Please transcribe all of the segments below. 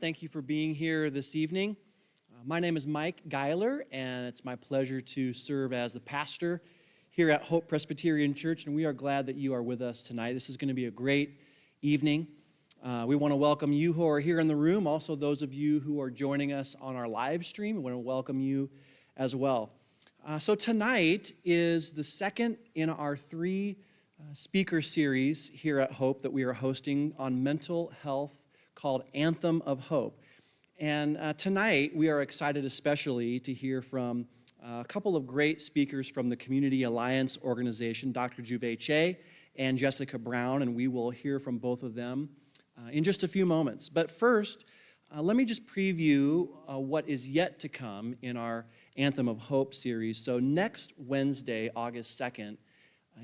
Thank you for being here this evening. My name is Mike Geiler, and it's my pleasure to serve as the pastor here at Hope Presbyterian Church, and we are glad that you are with us tonight. This is going to be a great evening. We want to welcome you who are here in the room, also those of you who are joining us on our live stream. We want to welcome you as well. So tonight is the second in our three speaker series here at Hope that we are hosting on mental health called Anthem of Hope. And tonight we are excited especially to hear from a couple of great speakers from the Community Alliance organization, Dr. Juve Che and Jessica Brown, and we will hear from both of them in just a few moments. But first, let me just preview what is yet to come in our Anthem of Hope series. So next Wednesday, August 2nd,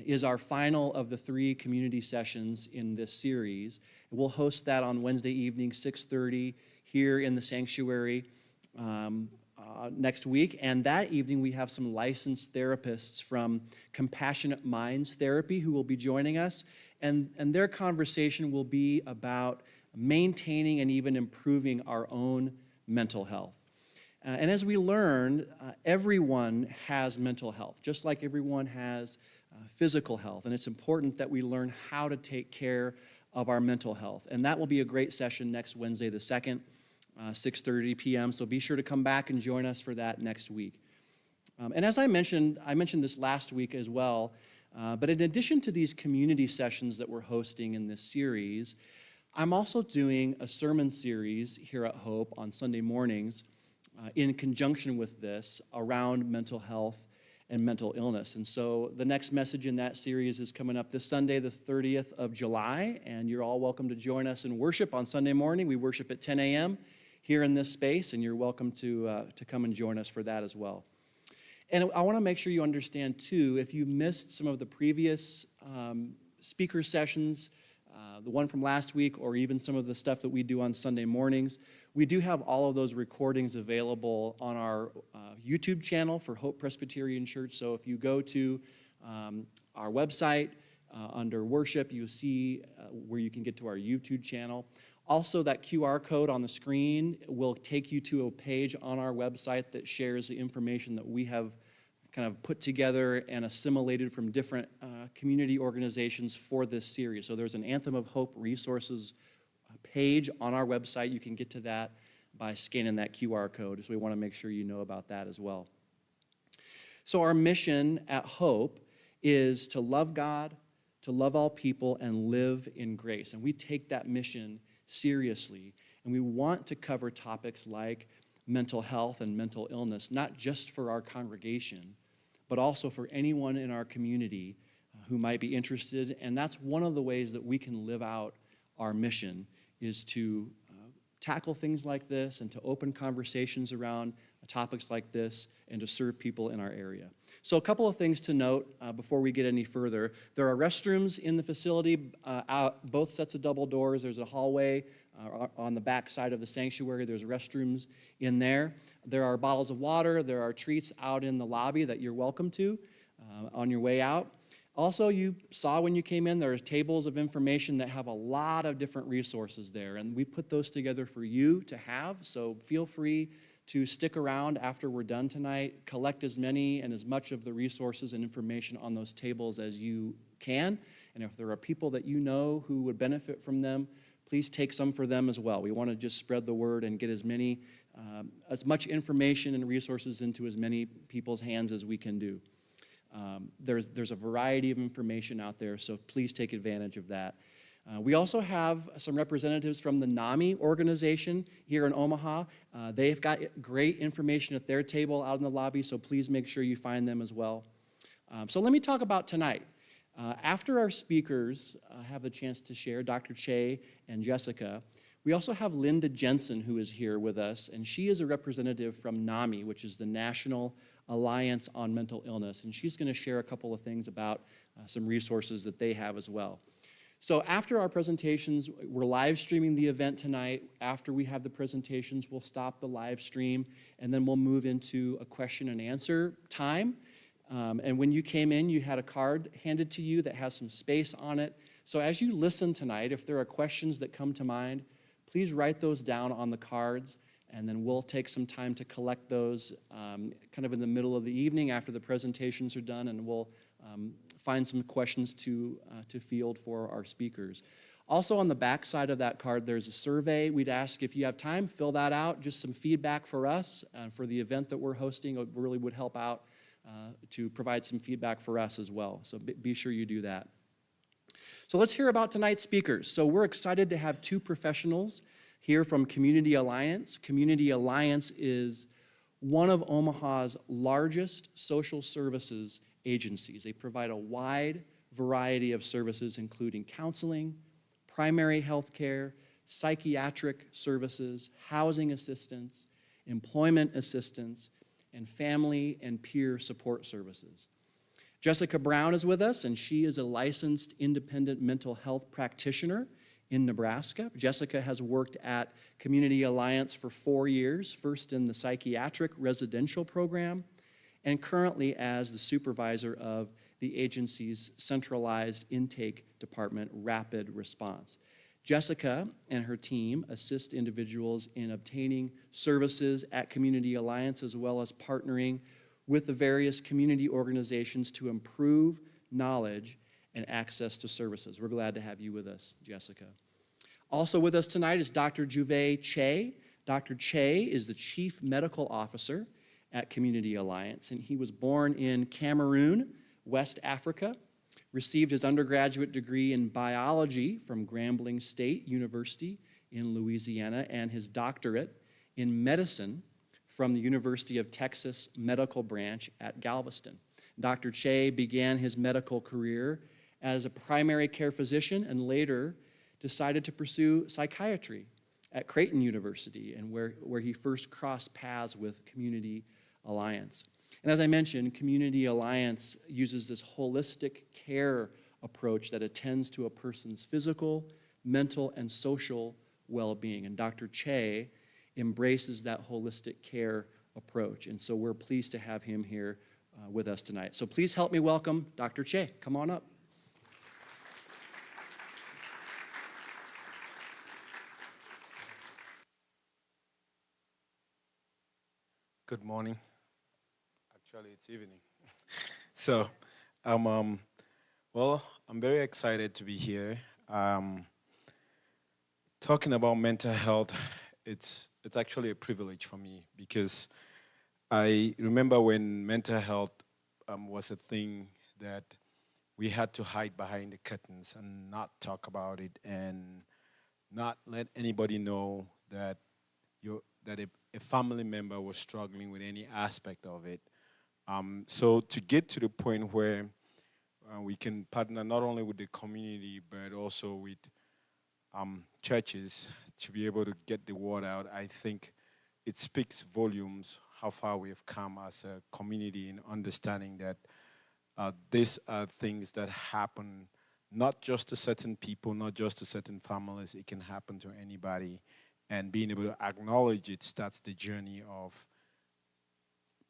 is our final of the three community sessions in this series. We'll host that on Wednesday evening, 6:30, here in the sanctuary next week. And that evening, we have some licensed therapists from Compassionate Minds Therapy who will be joining us. And their conversation will be about maintaining and even improving our own mental health. And as we learn, everyone has mental health, just like everyone has physical health. And it's important that we learn how to take care of our mental health. And that will be a great session next Wednesday the 2nd, 6:30 p.m. So be sure to come back and join us for that next week. And as I mentioned this last week as well, but in addition to these community sessions that we're hosting in this series, I'm also doing a sermon series here at Hope on Sunday mornings in conjunction with this around mental health and mental illness. And so the next message in that series is coming up this Sunday, the 30th of July, and you're all welcome to join us in worship on Sunday morning. We worship at 10 a.m. here in this space, and you're welcome to come and join us for that as well. And I want to make sure you understand, too, if you missed some of the previous speaker sessions, the one from last week, or even some of the stuff that we do on Sunday mornings, we do have all of those recordings available on our YouTube channel for Hope Presbyterian Church. So if you go to our website under worship, you see where you can get to our YouTube channel. Also, that QR code on the screen will take you to a page on our website that shares the information that we have kind of put together and assimilated from different community organizations for this series. So there's an Anthem of Hope resources page on our website. You can get to that by scanning that QR code. So we want to make sure you know about that as well. So our mission at Hope is to love God, to love all people, and live in grace. And we take that mission seriously. And we want to cover topics like mental health and mental illness, not just for our congregation, but also for anyone in our community who might be interested. And that's one of the ways that we can live out our mission, is to tackle things like this and to open conversations around topics like this and to serve people in our area. So a couple of things to note before we get any further. There are restrooms in the facility, both sets of double doors. There's a hallway on the back side of the sanctuary. There's restrooms in there. There are bottles of water. There are treats out in the lobby that you're welcome to on your way out. Also, you saw when you came in, there are tables of information that have a lot of different resources there, and we put those together for you to have, so feel free to stick around after we're done tonight, collect as many and as much of the resources and information on those tables as you can, and if there are people that you know who would benefit from them, please take some for them as well. We want to just spread the word and get as much information and resources into as many people's hands as we can do. There's a variety of information out there, so please take advantage of that. We also have some representatives from the NAMI organization here in Omaha. They've got great information at their table out in the lobby, so please make sure you find them as well. So let me talk about tonight. After our speakers have the chance to share, Dr. Che and Jessica, we also have Linda Jensen, who is here with us, and she is a representative from NAMI, which is the National Alliance on Mental Illness, and she's going to share a couple of things about some resources that they have as well. So after our presentations, we're live streaming the event tonight. After we have the presentations, we'll stop the live stream, and then we'll move into a question and answer time. And when you came in, you had a card handed to you that has some space on it. So as you listen tonight, if there are questions that come to mind, please write those down on the cards, and then we'll take some time to collect those kind of in the middle of the evening after the presentations are done, and we'll find some questions to field for our speakers. Also on the back side of that card, there's a survey. We'd ask if you have time, fill that out, just some feedback for us for the event that we're hosting. It really would help out to provide some feedback for us as well. So be sure you do that. So let's hear about tonight's speakers. So we're excited to have two professionals here from Community Alliance. Community Alliance is one of Omaha's largest social services agencies. They provide a wide variety of services, including counseling, primary health care, psychiatric services, housing assistance, employment assistance, and family and peer support services. Jessica Brown is with us, and she is a licensed independent mental health practitioner in Nebraska. Jessica has worked at Community Alliance for 4 years, first in the psychiatric residential program, and currently as the supervisor of the agency's centralized intake department, Rapid Response. Jessica and her team assist individuals in obtaining services at Community Alliance, as well as partnering with the various community organizations to improve knowledge and access to services. We're glad to have you with us, Jessica. Also with us tonight is Dr. Juve Che. Dr. Che is the Chief Medical Officer at Community Alliance, and he was born in Cameroon, West Africa, received his undergraduate degree in biology from Grambling State University in Louisiana, and his doctorate in medicine from the University of Texas Medical Branch at Galveston. Dr. Che began his medical career as a primary care physician and later decided to pursue psychiatry at Creighton University, and where he first crossed paths with Community Alliance. And as I mentioned, Community Alliance uses this holistic care approach that attends to a person's physical, mental, and social well-being. And Dr. Che embraces that holistic care approach. And so we're pleased to have him here with us tonight. So please help me welcome Dr. Che. Come on up. Good morning. Actually, it's evening. So, well, I'm very excited to be here. Talking about mental health, it's actually a privilege for me because I remember when mental health was a thing that we had to hide behind the curtains and not talk about it and not let anybody know that a family member was struggling with any aspect of it. So to get to the point where we can partner not only with the community but also with churches to be able to get the word out, I think it speaks volumes how far we have come as a community in understanding that these are things that happen not just to certain people, not just to certain families. It can happen to anybody. And being able to acknowledge it starts the journey of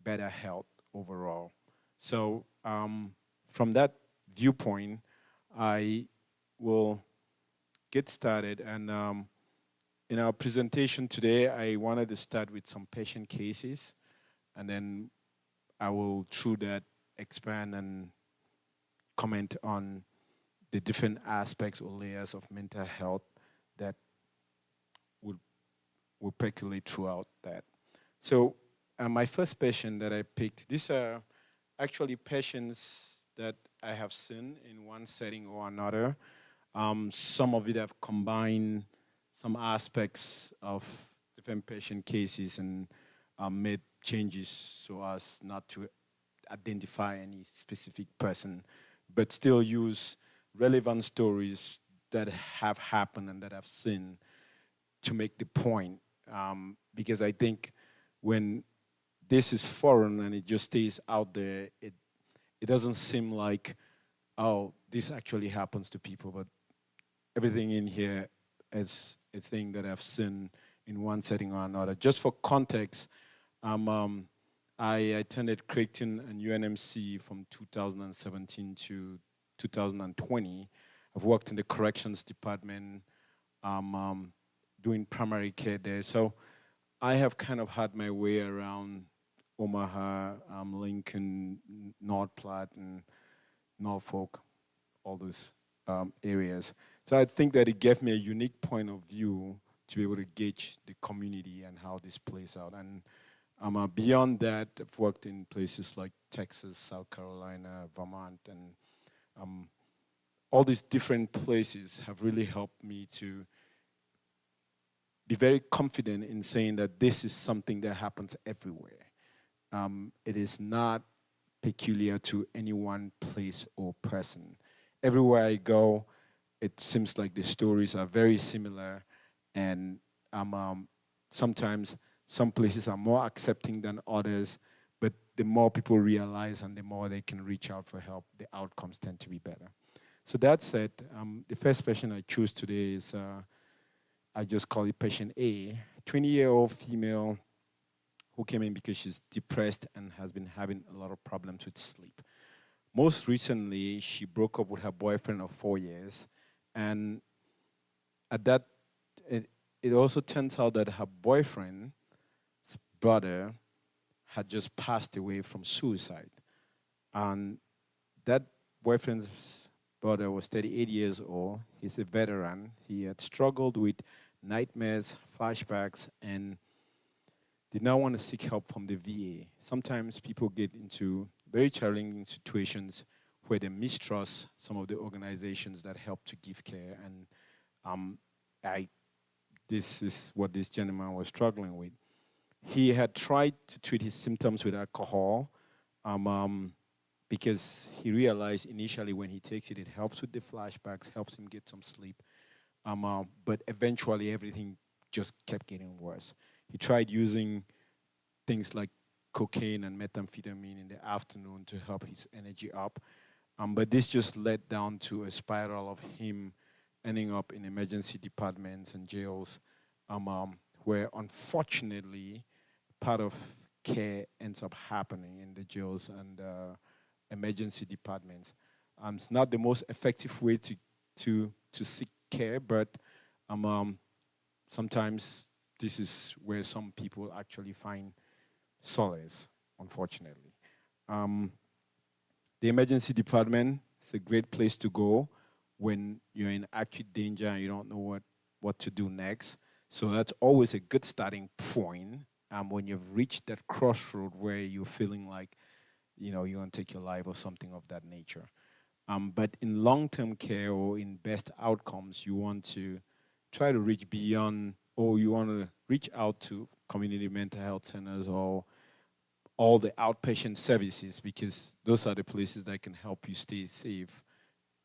better health overall. So from that viewpoint, I will get started. And in our presentation today, I wanted to start with some patient cases. And then I will, through that, expand and comment on the different aspects or layers of mental health that will percolate throughout that. So my first patient that I picked, these are actually patients that I have seen in one setting or another. Some of it have combined some aspects of different patient cases and made changes so as not to identify any specific person, but still use relevant stories that have happened and that I've seen to make the point. Because I think when this is foreign and it just stays out there, it doesn't seem like, oh, this actually happens to people, but everything in here is a thing that I've seen in one setting or another. Just for context, I attended Creighton and UNMC from 2017 to 2020. I've worked in the corrections department, doing primary care there. So I have kind of had my way around Omaha, Lincoln, North Platte, and Norfolk, all those areas. So I think that it gave me a unique point of view to be able to gauge the community and how this plays out. And beyond that, I've worked in places like Texas, South Carolina, Vermont, and all these different places have really helped me to be very confident in saying that this is something that happens everywhere. It is not peculiar to any one place or person. Everywhere I go, it seems like the stories are very similar, and sometimes some places are more accepting than others, but the more people realize and the more they can reach out for help, the outcomes tend to be better. So that said, the first patient I choose today is, I just call it patient A, 20-year-old female who came in because she's depressed and has been having a lot of problems with sleep. Most recently, she broke up with her boyfriend of 4 years, and at that, it also turns out that her boyfriend's brother had just passed away from suicide. And that boyfriend's brother was 38 years old. He's a veteran. He had struggled with nightmares, flashbacks, and did not want to seek help from the VA. Sometimes people get into very challenging situations where they mistrust some of the organizations that help to give care. And this is what this gentleman was struggling with. He had tried to treat his symptoms with alcohol because he realized initially when he takes it, it helps with the flashbacks, helps him get some sleep. But eventually everything just kept getting worse. He tried using things like cocaine and methamphetamine in the afternoon to help his energy up. But this just led down to a spiral of him ending up in emergency departments and jails, where unfortunately part of care ends up happening in the jails and emergency departments. It's not the most effective way to seek care, but sometimes this is where some people actually find solace, unfortunately. The emergency department is a great place to go when you're in acute danger and you don't know what to do next. So that's always a good starting point when you've reached that crossroad where you're feeling like, you're going to take your life or something of that nature. But in long-term care or in best outcomes, you want to try to reach beyond, or you want to reach out to community mental health centers or all the outpatient services, because those are the places that can help you stay safe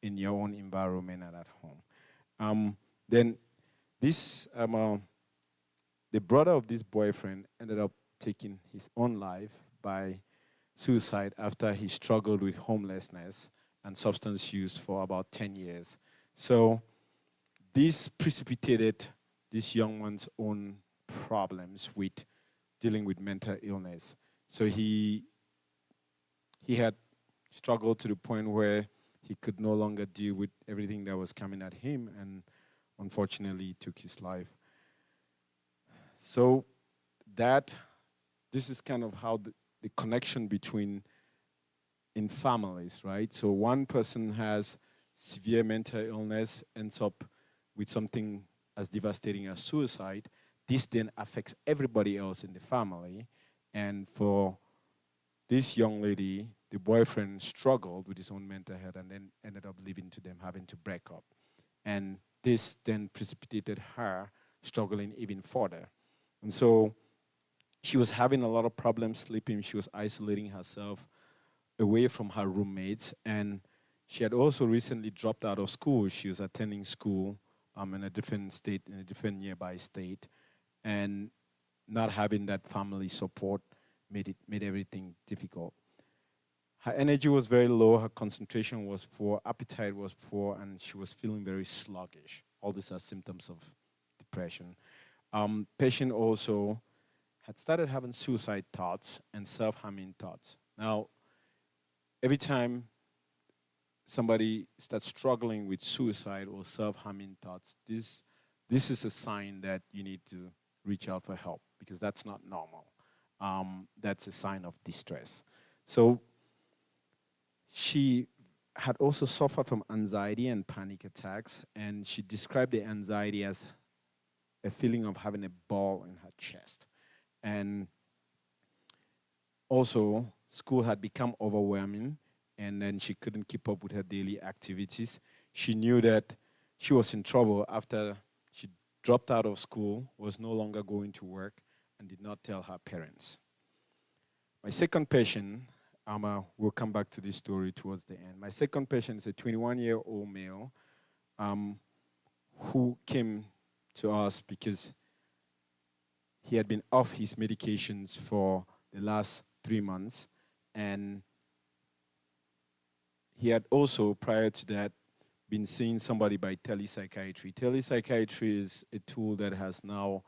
in your own environment and at home. Then this, the brother of this boyfriend ended up taking his own life by suicide after he struggled with homelessness and substance use for about 10 years. So this precipitated this young man's own problems with dealing with mental illness. So he had struggled to the point where he could no longer deal with everything that was coming at him, and unfortunately took his life. So this is kind of how the connection between in families, right? So one person has severe mental illness, ends up with something as devastating as suicide. This then affects everybody else in the family. And for this young lady, the boyfriend struggled with his own mental health and then ended up leaving to them, having to break up. And this then precipitated her struggling even further. And so she was having a lot of problems sleeping. She was isolating herself away from her roommates. And she had also recently dropped out of school. She was attending school in a different state, in a different nearby state. And not having that family support made everything difficult. Her energy was very low, her concentration was poor, appetite was poor, and she was feeling very sluggish. All these are symptoms of depression. Patient also had started having suicide thoughts and self-harming thoughts. Now, every time somebody starts struggling with suicide or self-harming thoughts, this this is a sign that you need to reach out for help because that's not normal. That's a sign of distress. So she had also suffered from anxiety and panic attacks, and she described the anxiety as a feeling of having a ball in her chest. And also, school had become overwhelming, and then she couldn't keep up with her daily activities. She knew that she was in trouble after she dropped out of school, was no longer going to work, and did not tell her parents. My second patient, we'll come back to this story towards the end. My second patient is a 21-year-old male who came to us because he had been off his medications for the last 3 months, and he had also, prior to that, been seeing somebody by telepsychiatry. Telepsychiatry is a tool that has now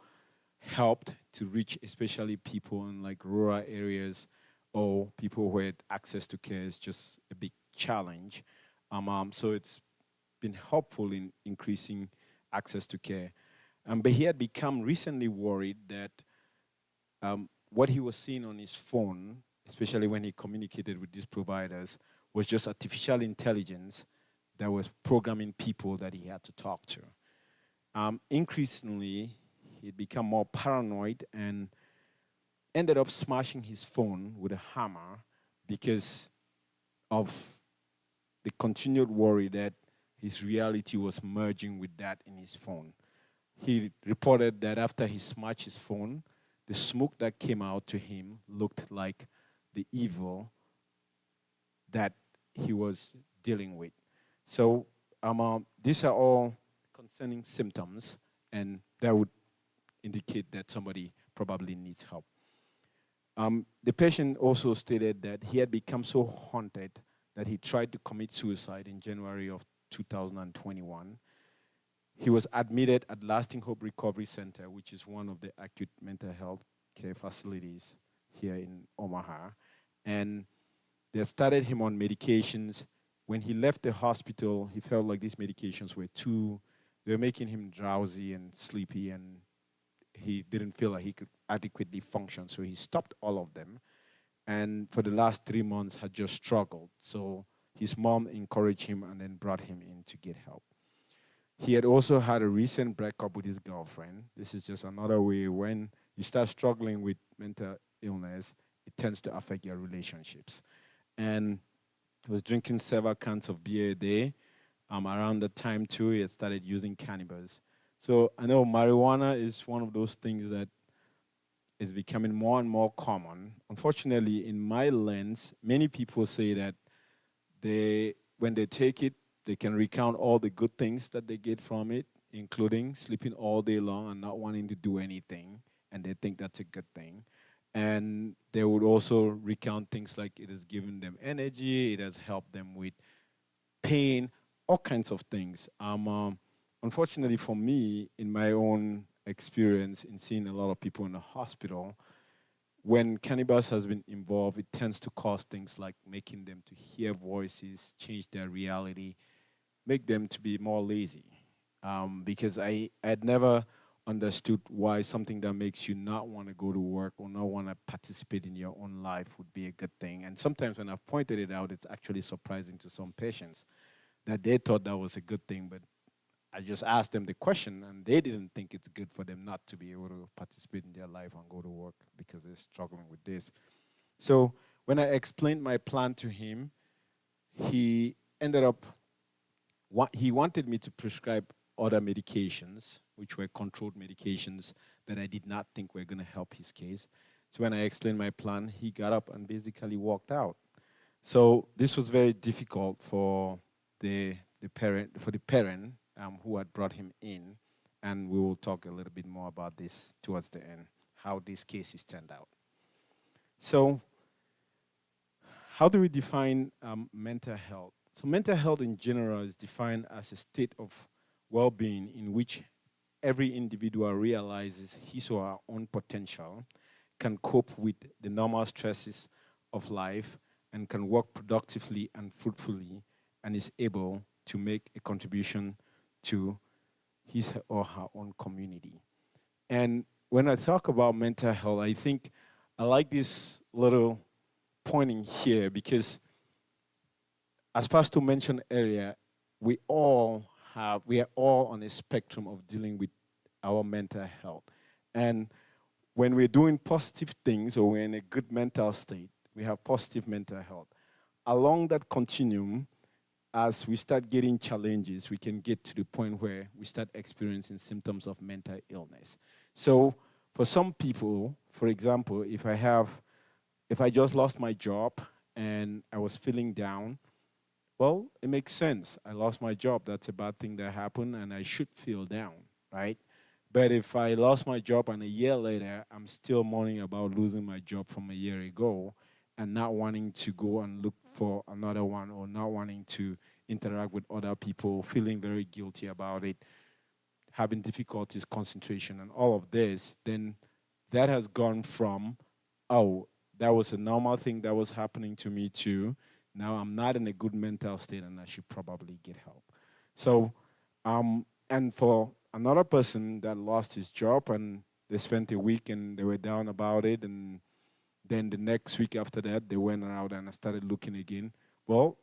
helped to reach especially people in like rural areas or people who had access to care is just a big challenge. So it's been helpful in increasing access to care. But he had become recently worried that what he was seeing on his phone, especially when he communicated with these providers, was just artificial intelligence that was programming people that he had to talk to. Increasingly, he'd become more paranoid and ended up smashing his phone with a hammer because of the continued worry that his reality was merging with that in his phone. He reported that after he smashed his phone, the smoke that came out to him looked like the evil that he was dealing with. So these are all concerning symptoms, and that would indicate that somebody probably needs help. The patient also stated that he had become so haunted that he tried to commit suicide in January of 2021. He was admitted at Lasting Hope Recovery Center, which is one of the acute mental health care facilities here in Omaha. And they started him on medications. When he left the hospital, he felt like these medications they were making him drowsy and sleepy, and he didn't feel like he could adequately function. So he stopped all of them. And for the last 3 months had just struggled. So his mom encouraged him and then brought him in to get help. He had also had a recent breakup with his girlfriend. This is just another way when you start struggling with mental illness, it tends to affect your relationships. And he was drinking several cans of beer a day. Around the time, too, he had started using cannabis. So I know marijuana is one of those things that is becoming more and more common. Unfortunately, in my lens, many people say that when they take it, they can recount all the good things that they get from it, including sleeping all day long and not wanting to do anything, and they think that's a good thing. And they would also recount things like it has given them energy, it has helped them with pain, all kinds of things. Unfortunately for me, in my own experience in seeing a lot of people in the hospital, when cannabis has been involved, it tends to cause things like making them to hear voices, change their reality, make them to be more lazy. Because I had never understood why something that makes you not want to go to work or not want to participate in your own life would be a good thing. And sometimes when I've pointed it out, it's actually surprising to some patients that they thought that was a good thing, but I just asked them the question, and they didn't think it's good for them not to be able to participate in their life and go to work because they're struggling with this. So when I explained my plan to him, he ended up, he wanted me to prescribe other medications, which were controlled medications that I did not think were going to help his case. So when I explained my plan, he got up and basically walked out. So this was very difficult for the parent who had brought him in, and we will talk a little bit more about this towards the end, how these cases turned out. So how do we define mental health? So mental health in general is defined as a state of well-being in which every individual realizes his or her own potential, can cope with the normal stresses of life, and can work productively and fruitfully, and is able to make a contribution to his or her own community. And when I talk about mental health, I think I like this little pointing here because, as Pastor mentioned earlier, we are all on a spectrum of dealing with our mental health. And when we're doing positive things or we're in a good mental state, we have positive mental health. Along that continuum, as we start getting challenges, we can get to the point where we start experiencing symptoms of mental illness. So for some people, for example, if I just lost my job and I was feeling down, well, it makes sense. I lost my job. That's a bad thing that happened, and I should feel down, right? But if I lost my job and a year later, I'm still mourning about losing my job from a year ago and not wanting to go and look for another one or not wanting to interact with other people, feeling very guilty about it, having difficulties, concentration, and all of this, then that has gone from, oh, that was a normal thing that was happening to me too. Now I'm not in a good mental state and I should probably get help. So, and for another person that lost his job and they spent a week and they were down about it, and then the next week after that, they went out and I started looking again. Well,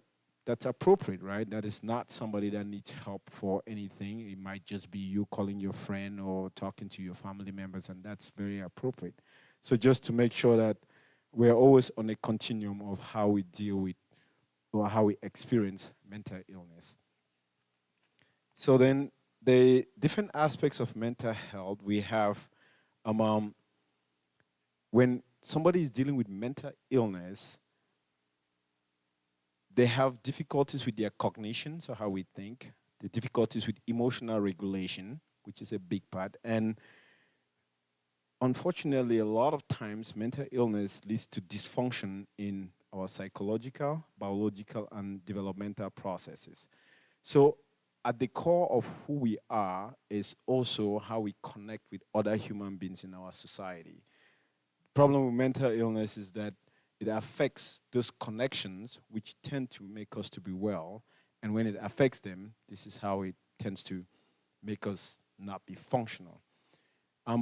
that's appropriate, right? That is not somebody that needs help for anything. It might just be you calling your friend or talking to your family members, and that's very appropriate. So just to make sure that we're always on a continuum of how we deal with or how we experience mental illness. So then the different aspects of mental health we have, when somebody is dealing with mental illness, they have difficulties with their cognition, so how we think, the difficulties with emotional regulation, which is a big part, and unfortunately, a lot of times mental illness leads to dysfunction in our psychological, biological, and developmental processes. So at the core of who we are is also how we connect with other human beings in our society. The problem with mental illness is that it affects those connections which tend to make us to be well, and when it affects them, this is how it tends to make us not be functional.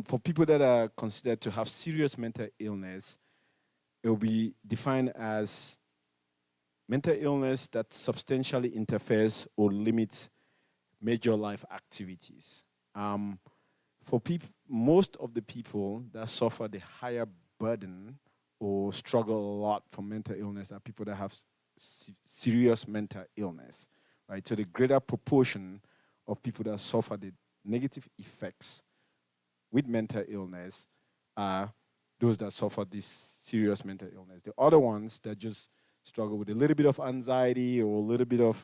For people that are considered to have serious mental illness, it will be defined as mental illness that substantially interferes or limits major life activities. For most of the people that suffer the higher burden or struggle a lot from mental illness are people that have serious mental illness, right? So the greater proportion of people that suffer the negative effects with mental illness are those that suffer this serious mental illness. The other ones that just struggle with a little bit of anxiety or a little bit of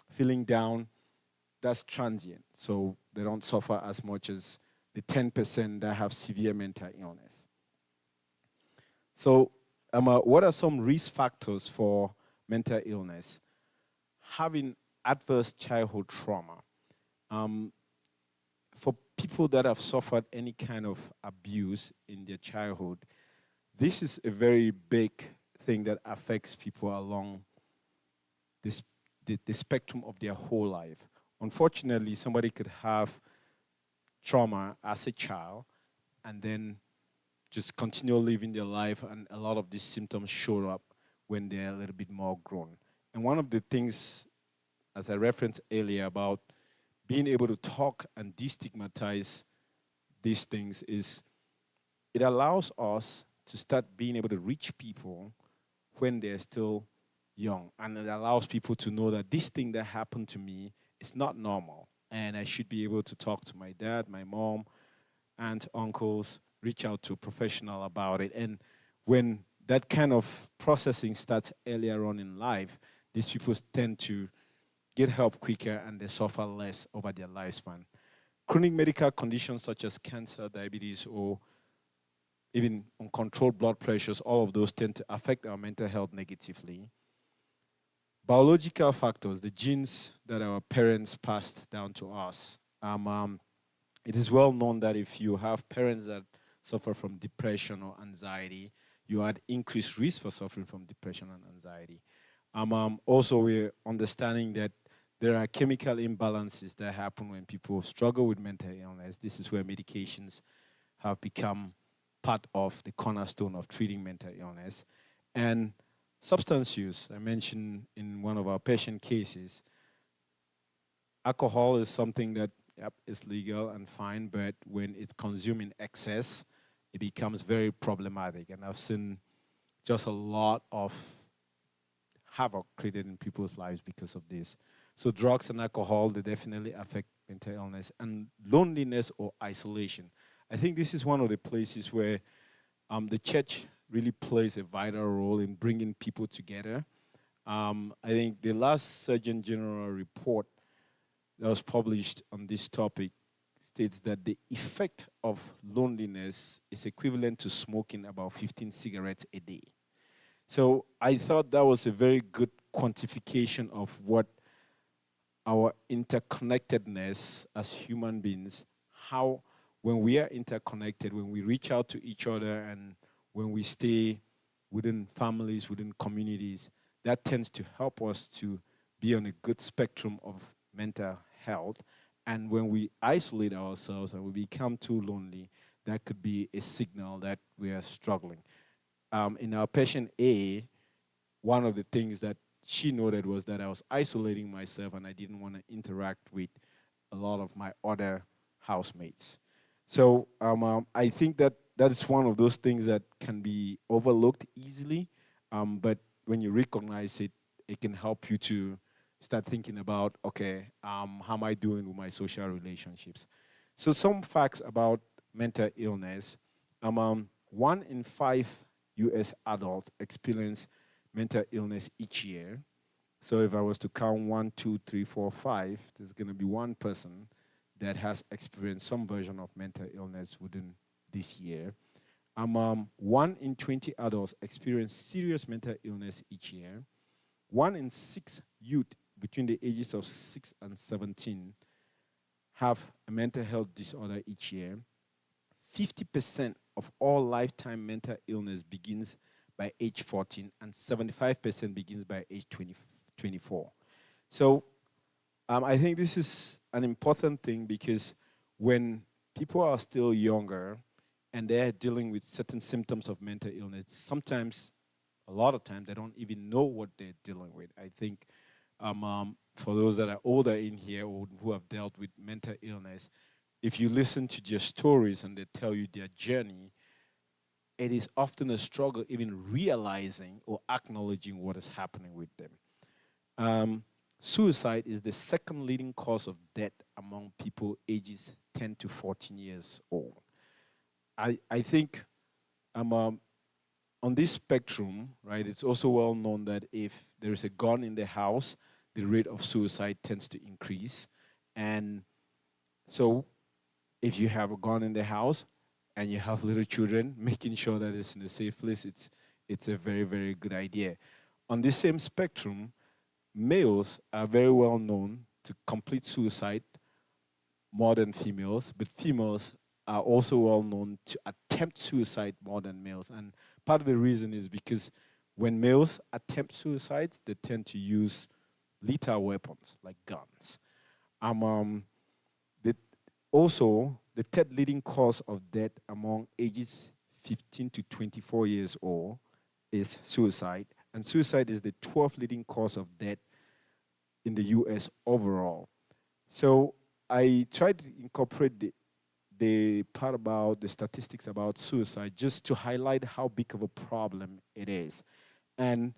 feeling down, that's transient. So they don't suffer as much as the 10% that have severe mental illness. So what are some risk factors for mental illness? Having adverse childhood trauma. For people that have suffered any kind of abuse in their childhood, this is a very big thing that affects people along the spectrum of their whole life. Unfortunately, somebody could have trauma as a child and then just continue living their life, and a lot of these symptoms show up when they're a little bit more grown. And one of the things, as I referenced earlier, about being able to talk and destigmatize these things is it allows us to start being able to reach people when they're still young. And it allows people to know that this thing that happened to me is not normal. And I should be able to talk to my dad, my mom, aunts, uncles, reach out to a professional about it. And when that kind of processing starts earlier on in life, these people tend to get help quicker and they suffer less over their lifespan. Chronic medical conditions such as cancer, diabetes, or even uncontrolled blood pressures, all of those tend to affect our mental health negatively. Biological factors, the genes that our parents passed down to us. It is well known that if you have parents that suffer from depression or anxiety, you are at increased risk for suffering from depression and anxiety. Also, we're understanding that there are chemical imbalances that happen when people struggle with mental illness. This is where medications have become part of the cornerstone of treating mental illness. And substance use, I mentioned in one of our patient cases, alcohol is something that is legal and fine, but when it's consumed in excess, it becomes very problematic. And I've seen just a lot of havoc created in people's lives because of this. So drugs and alcohol, they definitely affect mental illness. And loneliness or isolation. I think this is one of the places where the church really plays a vital role in bringing people together. I think the last Surgeon General report that was published on this topic states that the effect of loneliness is equivalent to smoking about 15 cigarettes a day. So I thought that was a very good quantification of what our interconnectedness as human beings, how when we are interconnected, when we reach out to each other and when we stay within families, within communities, that tends to help us to be on a good spectrum of mental health. And when we isolate ourselves and we become too lonely, that could be a signal that we are struggling. In our patient A, one of the things that she noted was that I was isolating myself and I didn't want to interact with a lot of my other housemates. So I think that is one of those things that can be overlooked easily, but when you recognize it, it can help you to start thinking about, okay, how am I doing with my social relationships? So some facts about mental illness. 1 in 5 U.S. adults experience mental illness each year. So if I was to count 1, 2, 3, 4, 5, there's going to be one person that has experienced some version of mental illness within this year. 1 in 20 adults experience serious mental illness each year. 1 in 6 youth between the ages of 6 and 17 have a mental health disorder each year. 50% of all lifetime mental illness begins by age 14, and 75% begins by age 24. So I think this is an important thing because when people are still younger and they're dealing with certain symptoms of mental illness, sometimes, a lot of times, they don't even know what they're dealing with. I think for those that are older in here or who have dealt with mental illness, if you listen to their stories and they tell you their journey, it is often a struggle even realizing or acknowledging what is happening with them. Suicide is the second leading cause of death among people ages 10 to 14 years old. I think on this spectrum, right, it's also well known that if there is a gun in the house, the rate of suicide tends to increase. And so if you have a gun in the house and you have little children, making sure that it's in a safe place, it's a very, very good idea. On this same spectrum, males are very well known to complete suicide more than females, but females are also well known to attempt suicide more than males. And part of the reason is because when males attempt suicides, they tend to use lethal weapons like guns. Also, the third leading cause of death among ages 15 to 24 years old is suicide. And suicide is the 12th leading cause of death in the U.S. overall. So I tried to incorporate the part about the statistics about suicide just to highlight how big of a problem it is. And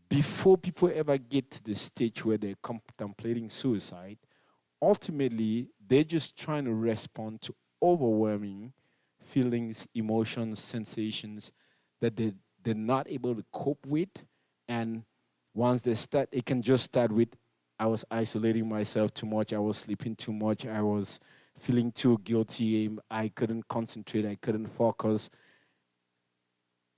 before people ever get to the stage where they're contemplating suicide, ultimately, they're just trying to respond to overwhelming feelings, emotions, sensations that they're not able to cope with. And once they start, it can just start with, I was isolating myself too much, I was sleeping too much, I was feeling too guilty, I couldn't concentrate, I couldn't focus.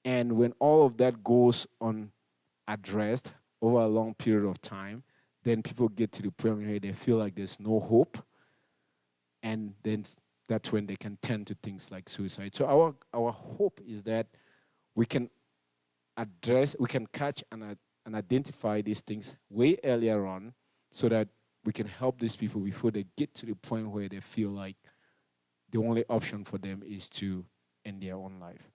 And when all of that goes unaddressed over a long period of time, then people get to the point where they feel like there's no hope, and then that's when they can turn to things like suicide. So our hope is that we can catch and identify these things way earlier on, so that we can help these people before they get to the point where they feel like the only option for them is to end their own life.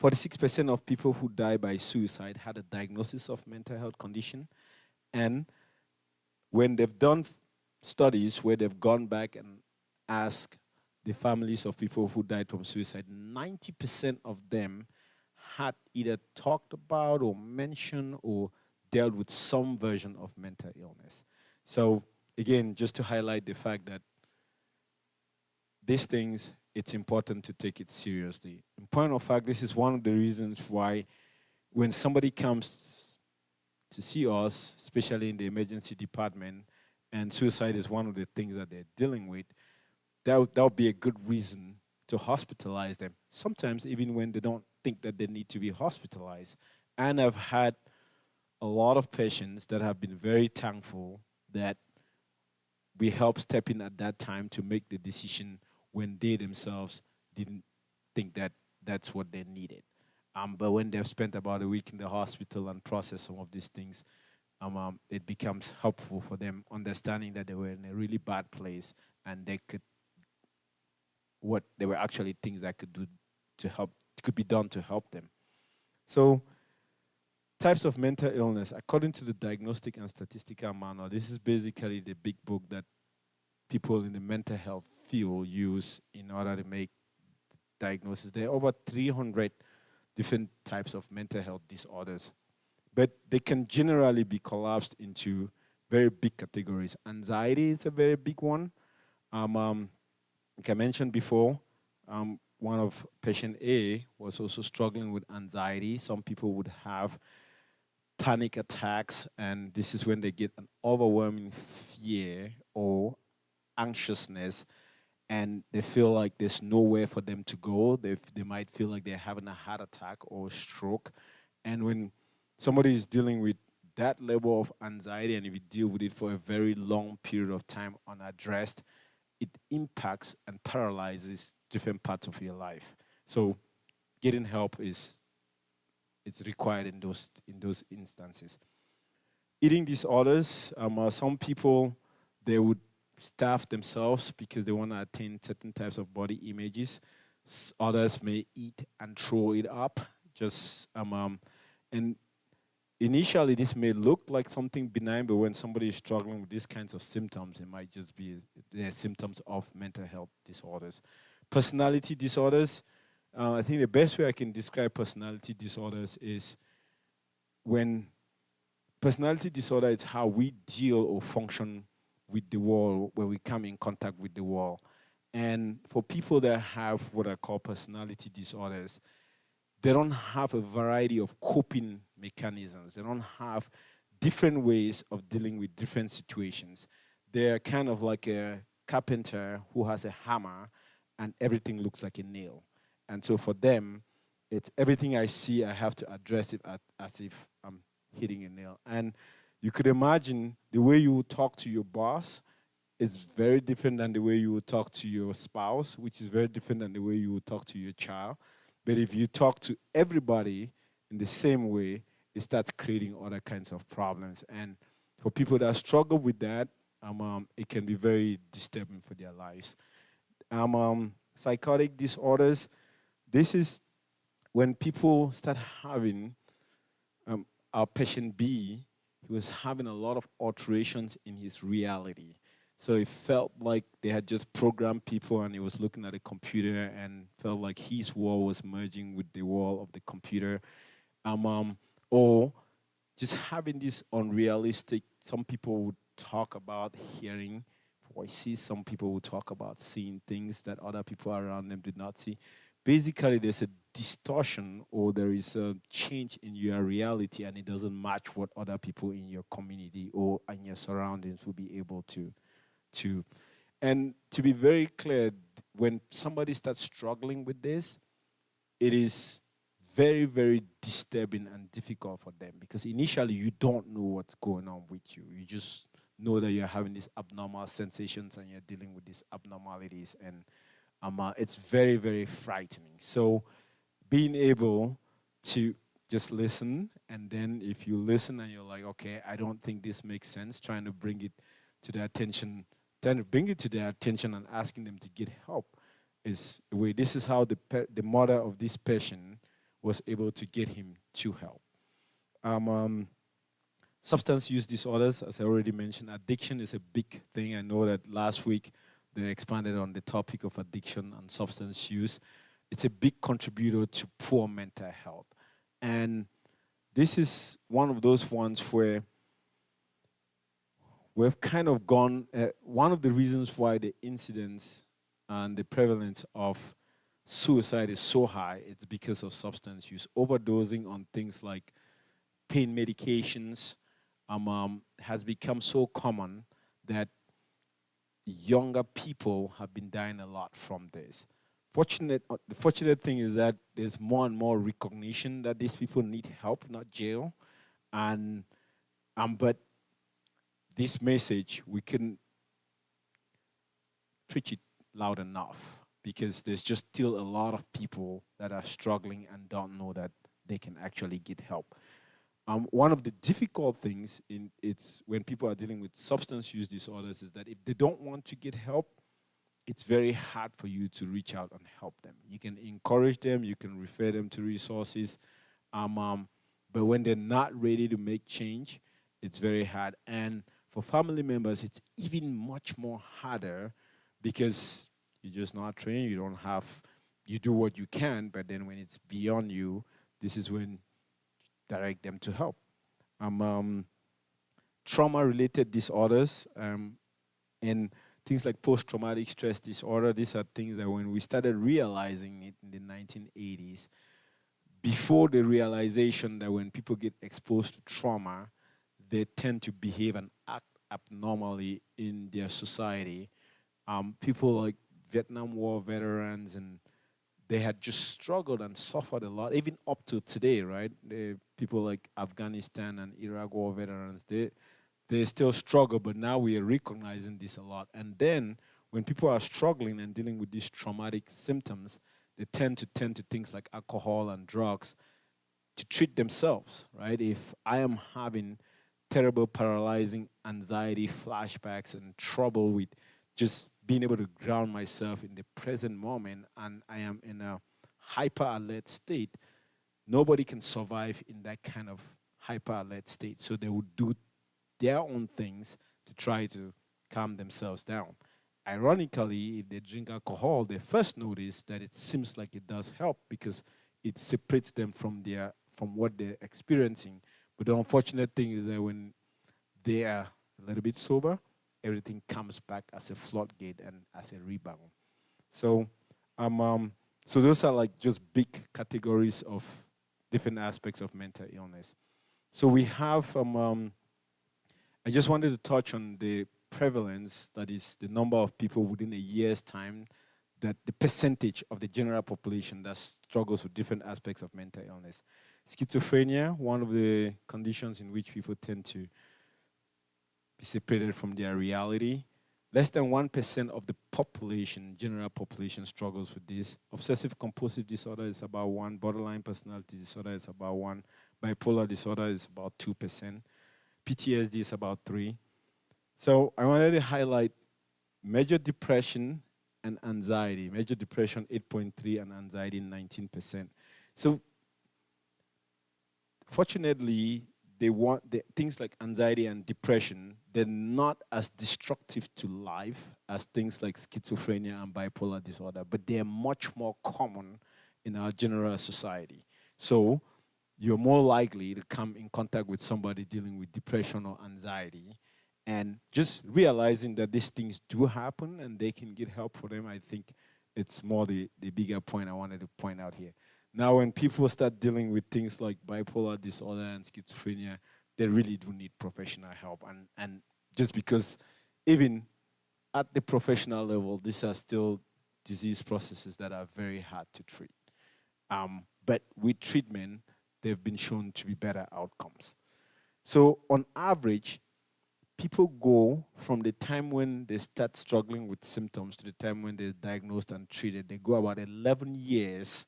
46% of people who die by suicide had a diagnosis of mental health condition. And when they've done studies where they've gone back and asked the families of people who died from suicide, 90% of them had either talked about or mentioned or dealt with some version of mental illness. So again, just to highlight the fact that these things, it's important to take it seriously. In point of fact, this is one of the reasons why when somebody comes to see us, especially in the emergency department, and suicide is one of the things that they're dealing with, that would be a good reason to hospitalize them. Sometimes even when they don't think that they need to be hospitalized. And I've had a lot of patients that have been very thankful that we helped step in at that time to make the decision when they themselves didn't think that that's what they needed. But when they've spent about a week in the hospital and processed some of these things, it becomes helpful for them, understanding that they were in a really bad place and there were actually things that could be done to help them. So, types of mental illness, according to the Diagnostic and Statistical Manual, this is basically the big book that people in the mental health field use in order to make diagnosis. There are over 300 different types of mental health disorders, but they can generally be collapsed into very big categories. Anxiety is a very big one. Like I mentioned before, one of patient A was also struggling with anxiety. Some people would have panic attacks, and this is when they get an overwhelming fear or anxiousness, and they feel like there's nowhere for them to go. They might feel like they're having a heart attack or a stroke. And when somebody is dealing with that level of anxiety, and if you deal with it for a very long period of time unaddressed, it impacts and paralyzes different parts of your life. So getting help it's required in those instances. Eating disorders, some people, they would starve themselves because they want to attain certain types of body images. Others may eat and throw it up. And initially, this may look like something benign, but when somebody is struggling with these kinds of symptoms, it might just be the symptoms of mental health disorders. Personality disorders, I think the best way I can describe personality disorders is when personality disorder is how we deal or function with the world, when we come in contact with the world. And for people that have what I call personality disorders, they don't have a variety of coping mechanisms. They don't have different ways of dealing with different situations. They're kind of like a carpenter who has a hammer and everything looks like a nail. And so for them, it's everything I see, I have to address it as if I'm hitting a nail. And you could imagine the way you would talk to your boss is very different than the way you would talk to your spouse, which is very different than the way you would talk to your child. But if you talk to everybody in the same way, it starts creating other kinds of problems. And for people that struggle with that, it can be very disturbing for their lives. Psychotic disorders, this is when people start having, our patient B, he was having a lot of alterations in his reality. So it felt like they had just programmed people and he was looking at a computer and felt like his wall was merging with the wall of the computer. Or just having this unrealistic, some people would talk about hearing voices, some people would talk about seeing things that other people around them did not see. Basically, there's a distortion or there is a change in your reality and it doesn't match what other people in your community or in your surroundings will be able to. And to be very clear, when somebody starts struggling with this, it is very, very disturbing and difficult for them because initially you don't know what's going on with you. You just know that you're having these abnormal sensations and you're dealing with these abnormalities, and it's very, very frightening. So being able to just listen, and then if you listen and you're like, okay, I don't think this makes sense, trying to bring it to their attention, and asking them to get help is the way. This is how the mother of this patient was able to get him to help. Substance use disorders, as I already mentioned, addiction is a big thing. I know that last week they expanded on the topic of addiction and substance use. It's a big contributor to poor mental health. And this is one of those ones where we've kind of gone, one of the reasons why the incidence and the prevalence of suicide is so high, it's because of substance use. Overdosing on things like pain medications has become so common that younger people have been dying a lot from this. The fortunate thing is that there's more and more recognition that these people need help, not jail. And but this message, we couldn't preach it loud enough because there's just still a lot of people that are struggling and don't know that they can actually get help. One of the difficult things it's when people are dealing with substance use disorders is that if they don't want to get help, it's very hard for you to reach out and help them. You can encourage them, you can refer them to resources, but when they're not ready to make change, it's very hard. And for family members, it's even much more harder because you're just not trained, you do what you can, but then when it's beyond you, this is when you direct them to help. Trauma-related disorders, and things like post-traumatic stress disorder, these are things that when we started realizing it in the 1980s, before the realization that when people get exposed to trauma, they tend to behave and act abnormally in their society. People like Vietnam War veterans, and they had just struggled and suffered a lot, even up to today, right? People like Afghanistan and Iraq War veterans, they still struggle, but now we are recognizing this a lot. And then when people are struggling and dealing with these traumatic symptoms, they tend to things like alcohol and drugs to treat themselves, right? If I am having terrible paralyzing anxiety, flashbacks, and trouble with just being able to ground myself in the present moment, and I am in a hyper-alert state, nobody can survive in that kind of hyper-alert state. So they would do their own things to try to calm themselves down. Ironically, if they drink alcohol, they first notice that it seems like it does help because it separates them from what they're experiencing. But the unfortunate thing is that when they are a little bit sober, everything comes back as a floodgate and as a rebound. So, so those are like just big categories of different aspects of mental illness. So we have, I just wanted to touch on the prevalence, that is the number of people within a year's time, that the percentage of the general population that struggles with different aspects of mental illness. Schizophrenia, one of the conditions in which people tend to be separated from their reality. Less than 1% of the population, general population, struggles with this. Obsessive compulsive disorder is about 1. Borderline personality disorder is about 1. Bipolar disorder is about 2%. PTSD is about 3. So I wanted to highlight major depression and anxiety. Major depression 8.3 and anxiety 19%. So fortunately, things like anxiety and depression, they're not as destructive to life as things like schizophrenia and bipolar disorder, but they're much more common in our general society. So you're more likely to come in contact with somebody dealing with depression or anxiety, and just realizing that these things do happen and they can get help for them, I think it's more the bigger point I wanted to point out here. Now, when people start dealing with things like bipolar disorder and schizophrenia, they really do need professional help. And just because even at the professional level, these are still disease processes that are very hard to treat. But with treatment, they've been shown to be better outcomes. So on average, people go from the time when they start struggling with symptoms to the time when they're diagnosed and treated. They go about 11 years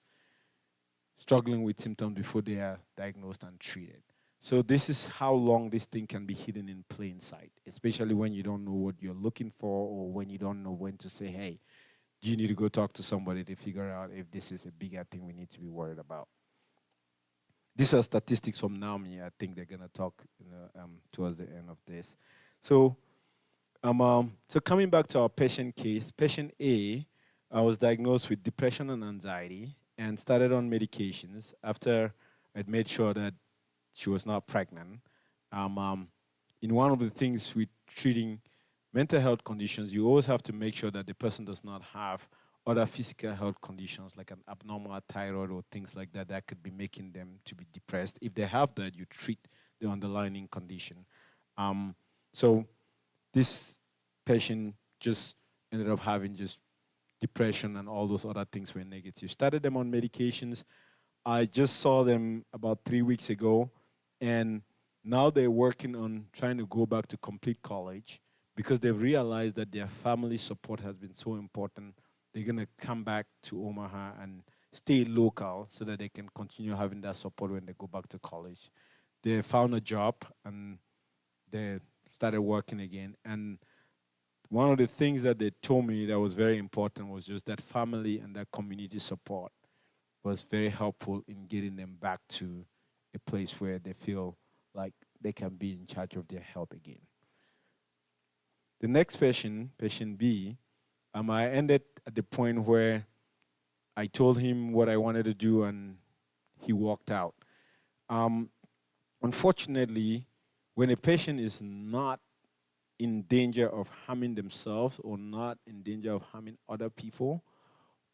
struggling with symptoms before they are diagnosed and treated. So this is how long this thing can be hidden in plain sight, especially when you don't know what you're looking for or when you don't know when to say, hey, do you need to go talk to somebody to figure out if this is a bigger thing we need to be worried about. These are statistics from NAMI. I think they're going to talk towards the end of this. So coming back to our patient case, patient A was diagnosed with depression and anxiety and started on medications after I'd made sure that she was not pregnant. In one of the things with treating mental health conditions, you always have to make sure that the person does not have other physical health conditions like an abnormal thyroid or things like that that could be making them to be depressed. If they have that, you treat the underlying condition. So this patient just ended up having just depression and all those other things were negative. Started them on medications. I just saw them about 3 weeks ago, and now they're working on trying to go back to complete college because they've realized that their family support has been so important. They're going to come back to Omaha and stay local so that they can continue having that support when they go back to college. They found a job, and they started working again. And one of the things that they told me that was very important was just that family and that community support was very helpful in getting them back to a place where they feel like they can be in charge of their health again. The next patient, patient B, I ended at the point where I told him what I wanted to do and he walked out. Unfortunately, when a patient is not in danger of harming themselves or not in danger of harming other people,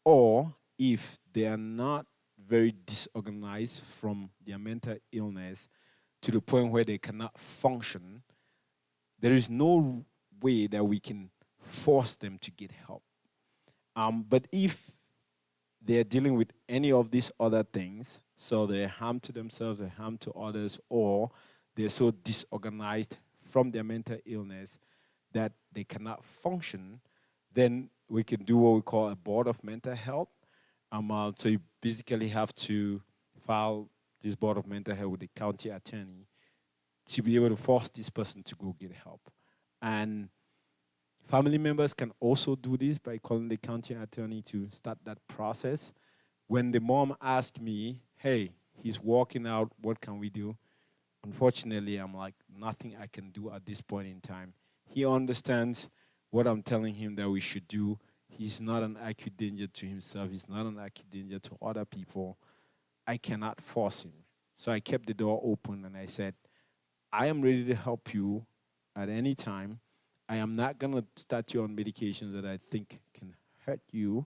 or if they are not very disorganized from their mental illness to the point where they cannot function, there is no way that we can force them to get help. But if they're dealing with any of these other things, so they harm to themselves, they harm to others, or they're so disorganized from their mental illness that they cannot function, then we can do what we call a board of mental health. So you basically have to file this board of mental health with the county attorney to be able to force this person to go get help. And family members can also do this by calling the county attorney to start that process. When the mom asked me, hey, he's walking out, what can we do? Unfortunately, I'm like, nothing I can do at this point in time. He understands what I'm telling him that we should do. He's not an acute danger to himself. He's not an acute danger to other people. I cannot force him. So I kept the door open and I said, I am ready to help you at any time. I am not going to start you on medications that I think can hurt you.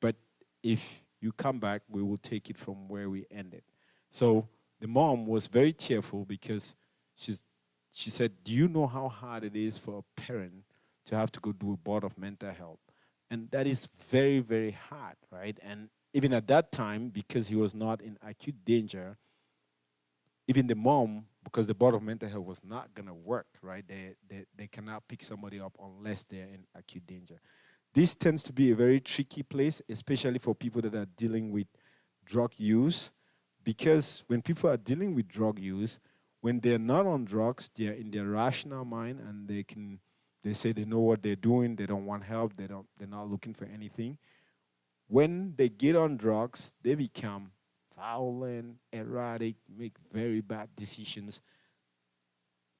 But if you come back, we will take it from where we ended. So the mom was very cheerful because she said, do you know how hard it is for a parent to have to go do a board of mental health? And that is very, very hard, right? And even at that time, because he was not in acute danger, even the mom, because the board of mental health was not going to work, right? They cannot pick somebody up unless they're in acute danger. This tends to be a very tricky place, especially for people that are dealing with drug use, because when people are dealing with drug use, when they're not on drugs, they're in their rational mind and they say they know what they're doing, they don't want help, they're not looking for anything. When they get on drugs, they become violent, erratic, make very bad decisions,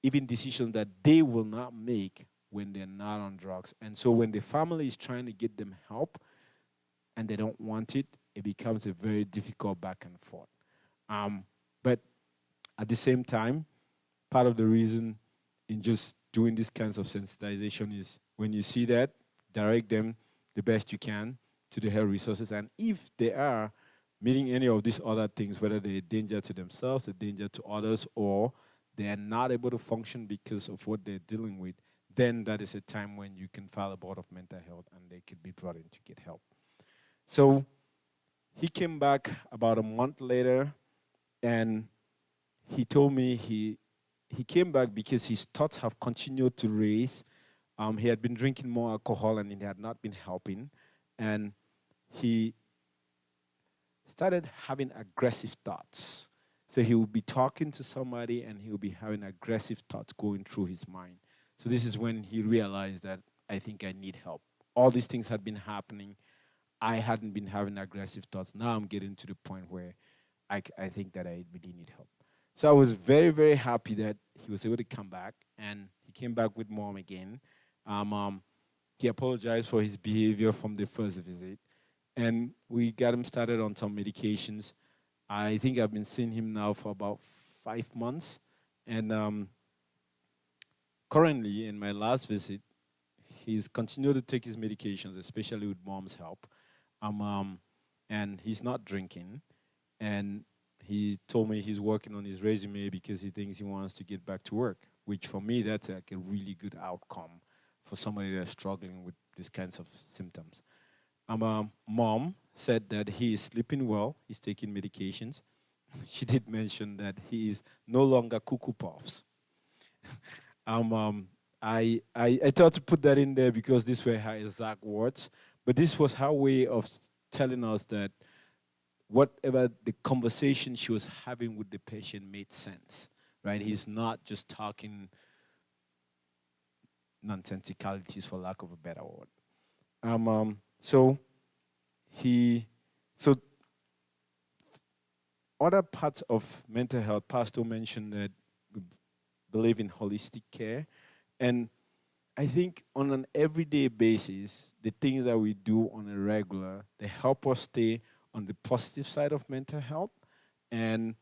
even decisions that they will not make when they're not on drugs. And so when the family is trying to get them help and they don't want it, it becomes a very difficult back and forth. But at the same time, part of the reason in just doing these kinds of sensitization is when you see that, direct them the best you can to the health resources. And if they are meeting any of these other things, whether they're a danger to themselves, a danger to others, or they are not able to function because of what they're dealing with, then that is a time when you can file a board of mental health and they could be brought in to get help. So he came back about a month later, and he told me he came back because his thoughts have continued to raise. He had been drinking more alcohol and it had not been helping. And he started having aggressive thoughts. So he would be talking to somebody and he would be having aggressive thoughts going through his mind. So this is when he realized that I think I need help. All these things had been happening. I hadn't been having aggressive thoughts. Now I'm getting to the point where I think that I really need help. So I was very, very happy that he was able to come back, and he came back with mom again. He apologized for his behavior from the first visit, and we got him started on some medications. I think I've been seeing him now for about 5 months, and currently, in my last visit, he's continued to take his medications, especially with mom's help, and he's not drinking, and he told me he's working on his resume because he thinks he wants to get back to work, which for me, that's like a really good outcome for somebody that's struggling with these kinds of symptoms. Mom said that he is sleeping well, he's taking medications. She did mention that he is no longer cuckoo puffs. I thought to put that in there because these were her exact words, but this was her way of telling us that whatever the conversation she was having with the patient made sense, right? He's not just talking nonsensicalities, for lack of a better word. So other parts of mental health, Pastor mentioned that we believe in holistic care, and I think on an everyday basis, the things that we do on a regular, they help us stay on the positive side of mental health. And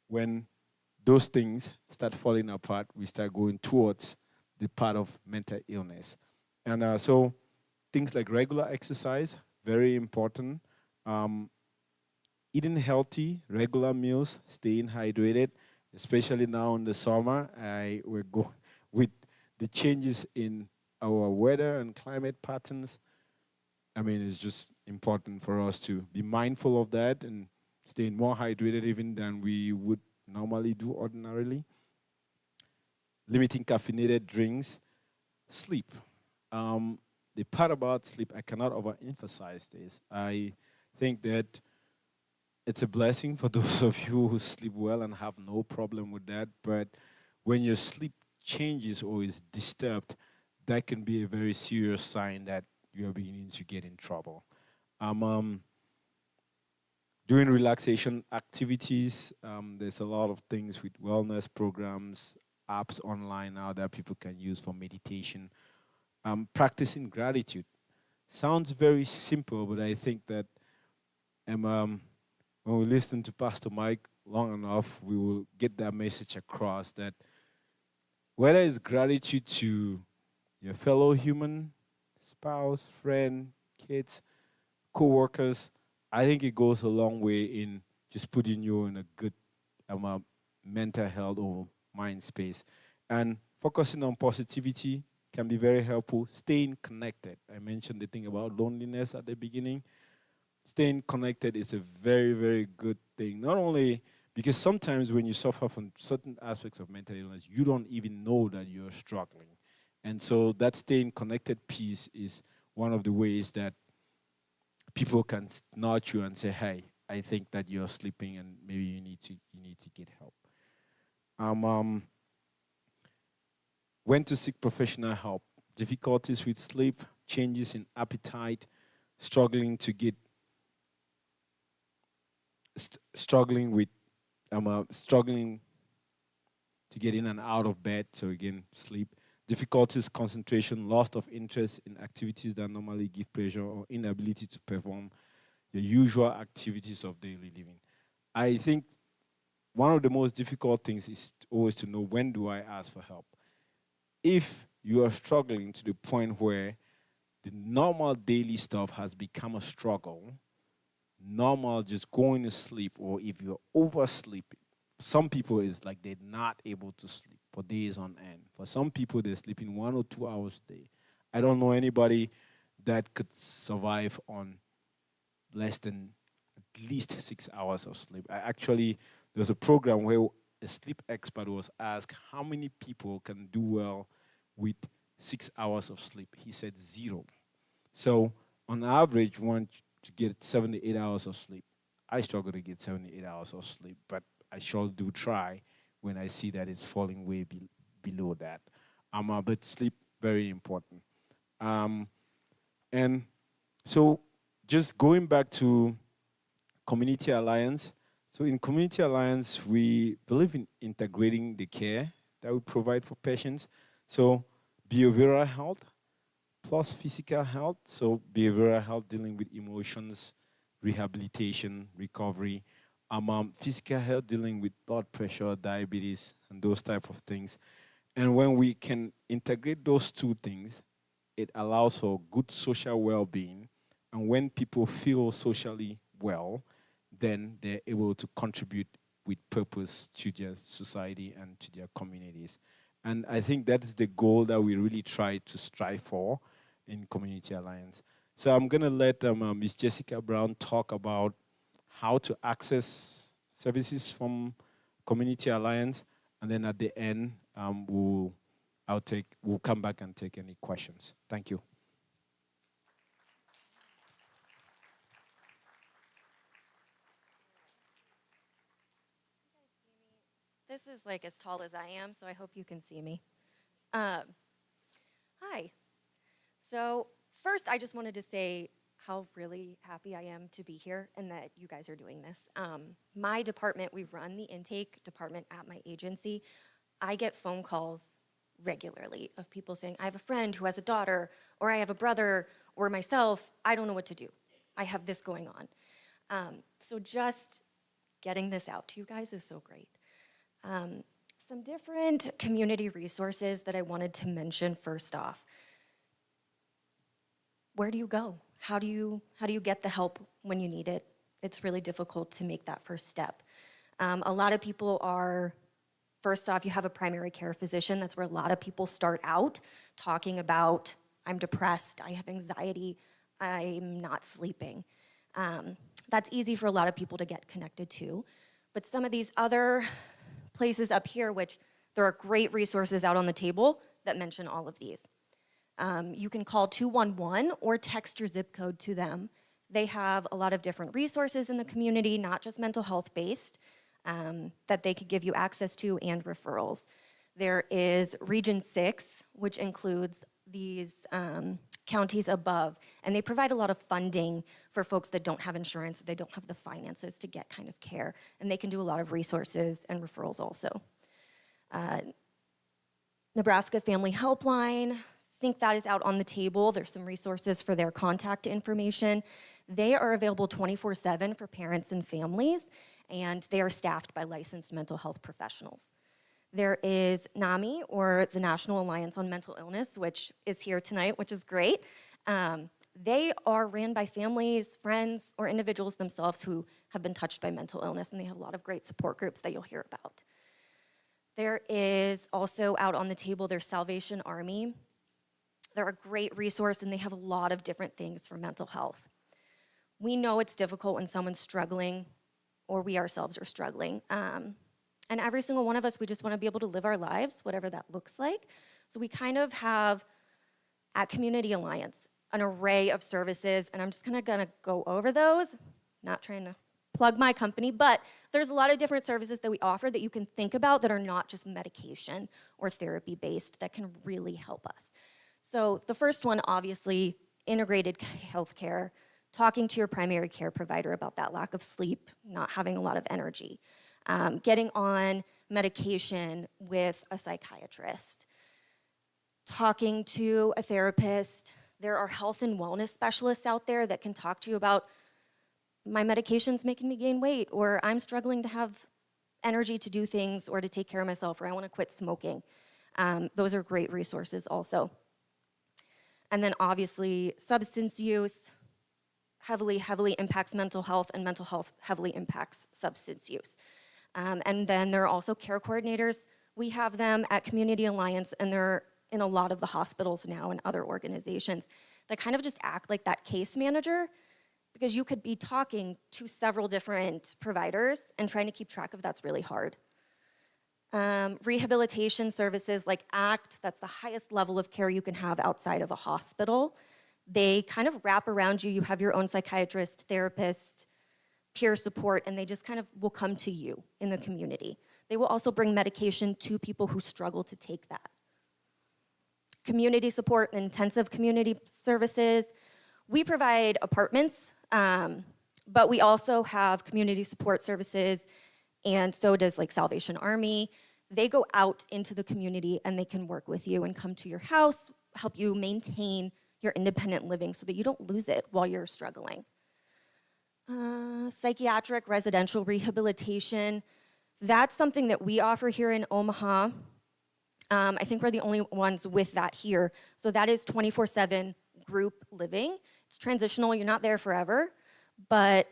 when those things start falling apart, we start going towards the part of mental illness. And so things like regular exercise, very important. Eating healthy, regular meals, staying hydrated, especially now in the summer. We're going with the changes in our weather and climate patterns. I mean, it's just important for us to be mindful of that and staying more hydrated even than we would normally do ordinarily. Limiting caffeinated drinks. Sleep. The part about sleep, I cannot overemphasize this. I think that it's a blessing for those of you who sleep well and have no problem with that. But when your sleep changes or is disturbed, that can be a very serious sign that you are beginning to get in trouble. Doing relaxation activities, there's a lot of things with wellness programs, apps online now that people can use for meditation. Practicing gratitude. Sounds very simple, but I think that when we listen to Pastor Mike long enough, we will get that message across that whether it's gratitude to your fellow human, spouse, friend, kids, co-workers, I think it goes a long way in just putting you in a good mental health or mind space. And focusing on positivity can be very helpful. Staying connected. I mentioned the thing about loneliness at the beginning. Staying connected is a very, very good thing. Not only because sometimes when you suffer from certain aspects of mental illness, you don't even know that you're struggling. And so that staying connected piece is one of the ways that people can nudge you and say, hey, I think that you're sleeping and maybe you need to get help. When to seek professional help. Difficulties with sleep, changes in appetite, struggling to get in and out of bed, so again, sleep. Difficulties, concentration, loss of interest in activities that normally give pleasure, or inability to perform the usual activities of daily living. I think one of the most difficult things is always to know, when do I ask for help? If you are struggling to the point where the normal daily stuff has become a struggle, normal just going to sleep, or if you're oversleeping, some people it's like they're not able to sleep for days on end. For some people, they're sleeping 1 or 2 hours a day. I don't know anybody that could survive on less than at least 6 hours of sleep. There was a program where a sleep expert was asked how many people can do well with 6 hours of sleep. He said 0. So on average, you want to get 7 to 8 hours of sleep. I struggle to get 78 hours of sleep, but I sure do try when I see that it's falling way below that. But sleep, very important. And so just going back to Community Alliance. So in Community Alliance, we believe in integrating the care that we provide for patients. So behavioral health plus physical health. So behavioral health dealing with emotions, rehabilitation, recovery. Physical health dealing with blood pressure, diabetes, and those type of things. And when we can integrate those two things, it allows for good social well-being. And when people feel socially well, then they're able to contribute with purpose to their society and to their communities. And I think that's the goal that we really try to strive for in Community Alliance. So I'm going to let Ms. Jessica Brown talk about how to access services from Community Alliance, and then at the end, we'll come back and take any questions. Thank you. This is like as tall as I am, so I hope you can see me. Hi. So first, I just wanted to say how really happy I am to be here and that you guys are doing this. My department, we run the intake department at my agency. I get phone calls regularly of people saying, I have a friend who has a daughter, or I have a brother, or myself, I don't know what to do. I have this going on. So just getting this out to you guys is so great. Some different community resources that I wanted to mention first off. Where do you go? How do you get the help when you need it? It's really difficult to make that first step. A lot of people are, first off, you have a primary care physician. That's where a lot of people start out talking about, I'm depressed, I have anxiety, I'm not sleeping. That's easy for a lot of people to get connected to. But some of these other places up here, which there are great resources out on the table that mention all of these. You can call 211 or text your zip code to them. They have a lot of different resources in the community, not just mental health based, that they could give you access to and referrals. There is Region 6, which includes these counties above, and they provide a lot of funding for folks that don't have insurance, they don't have the finances to get kind of care, and they can do a lot of resources and referrals also. Nebraska Family Helpline, I think that is out on the table. There's some resources for their contact information. They are available 24/7 for parents and families, and they are staffed by licensed mental health professionals. There is NAMI, or the National Alliance on Mental Illness, which is here tonight, which is great. They are ran by families, friends, or individuals themselves who have been touched by mental illness, and they have a lot of great support groups that you'll hear about. There is also out on the table, there's Salvation Army. They're a great resource, and they have a lot of different things for mental health. We know it's difficult when someone's struggling, or we ourselves are struggling. And every single one of us, we just want to be able to live our lives, whatever that looks like. So we kind of have, at Community Alliance, an array of services, and I'm just kind of going to go over those, not trying to plug my company, but there's a lot of different services that we offer that you can think about that are not just medication or therapy-based that can really help us. So the first one, obviously, integrated healthcare, talking to your primary care provider about that lack of sleep, not having a lot of energy. Getting on medication with a psychiatrist, talking to a therapist. There are health and wellness specialists out there that can talk to you about, my medication's making me gain weight, or I'm struggling to have energy to do things or to take care of myself, or I want to quit smoking. Those are great resources also. And then obviously substance use heavily impacts mental health, and mental health heavily impacts substance use. And then there are also care coordinators. We have them at Community Alliance, and they're in a lot of the hospitals now and other organizations that kind of just act like that case manager, because you could be talking to several different providers and trying to keep track of that's really hard. Rehabilitation services like ACT, that's the highest level of care you can have outside of a hospital. They kind of wrap around you. You have your own psychiatrist, therapist, peer support, and they just kind of will come to you in the community. They will also bring medication to people who struggle to take that. Community support and intensive community services. We provide apartments, but we also have community support services, and so does like Salvation Army. They go out into the community and they can work with you and come to your house, help you maintain your independent living so that you don't lose it while you're struggling. Psychiatric residential rehabilitation. That's something that we offer here in Omaha. I think we're the only ones with that here. So that is 24/7 group living. It's transitional, you're not there forever, but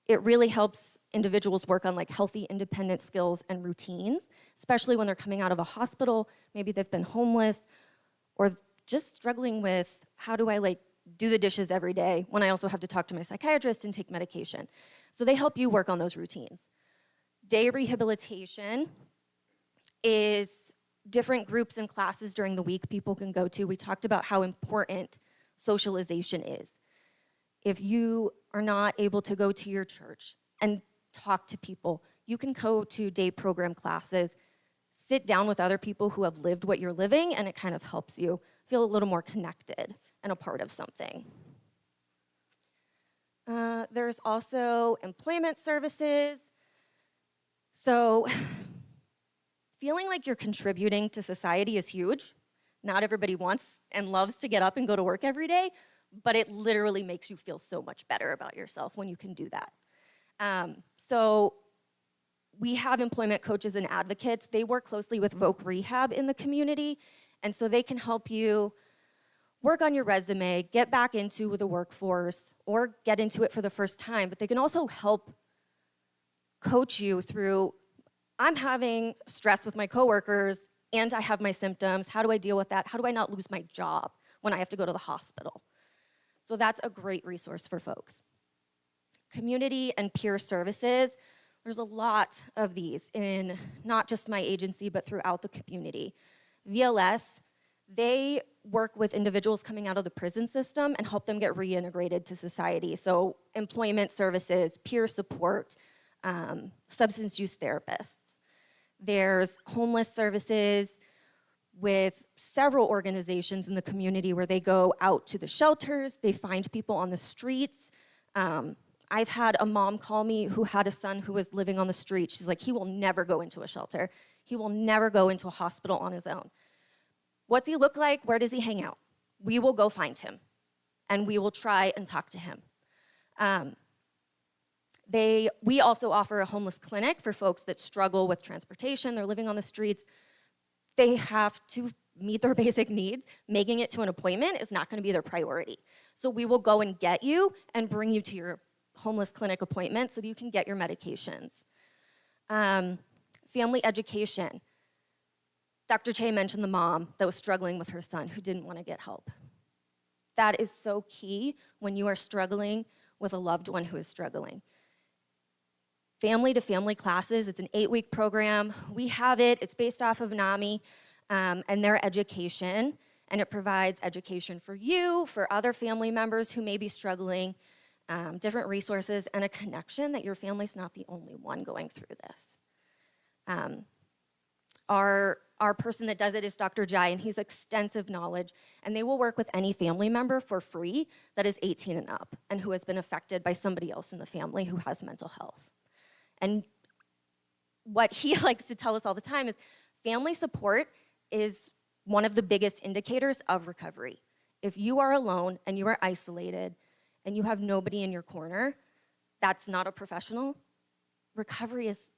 it really helps individuals work on like healthy independent skills and routines, especially when they're coming out of a hospital, maybe they've been homeless, or just struggling with how do I like do the dishes every day when I also have to talk to my psychiatrist and take medication. So they help you work on those routines. Day rehabilitation is different groups and classes during the week people can go to. We talked about how important socialization is. If you are not able to go to your church and talk to people, you can go to day program classes, sit down with other people who have lived what you're living, and it kind of helps you feel a little more connected and a part of something. There's also employment services. So feeling like you're contributing to society is huge. Not everybody wants and loves to get up and go to work every day, but it literally makes you feel so much better about yourself when you can do that. So we have employment coaches and advocates. They work closely with Voc Rehab in the community, and so they can help you work on your resume, get back into the workforce, or get into it for the first time. But they can also help coach you through, I'm having stress with my coworkers and I have my symptoms. How do I deal with that? How do I not lose my job when I have to go to the hospital? So that's a great resource for folks. Community and peer services. There's a lot of these in not just my agency, but throughout the community. VLS, they work with individuals coming out of the prison system and help them get reintegrated to society. So employment services, peer support, substance use therapists. There's homeless services with several organizations in the community where they go out to the shelters, they find people on the streets. I've had a mom call me who had a son who was living on the street. She's like, he will never go into a shelter. He will never go into a hospital on his own. What's he look like? Where does he hang out? We will go find him, and we will try and talk to him. We also offer a homeless clinic for folks that struggle with transportation. They're living on the streets. They have to meet their basic needs. Making it to an appointment is not going to be their priority. So we will go and get you and bring you to your homeless clinic appointment so that you can get your medications. Family education. Dr. Che mentioned the mom that was struggling with her son who didn't want to get help. That is so key when you are struggling with a loved one who is struggling. Family-to-family classes, it's an 8-week program. We have it, it's based off of NAMI and their education, and it provides education for you, for other family members who may be struggling, different resources, and a connection that your family's not the only one going through this. Our person that does it is Dr. Jai, and he's extensive knowledge, and they will work with any family member for free that is 18 and up and who has been affected by somebody else in the family who has mental health. And what he likes to tell us all the time is family support is one of the biggest indicators of recovery. If you are alone and you are isolated and you have nobody in your corner, that's not a professional. Recovery is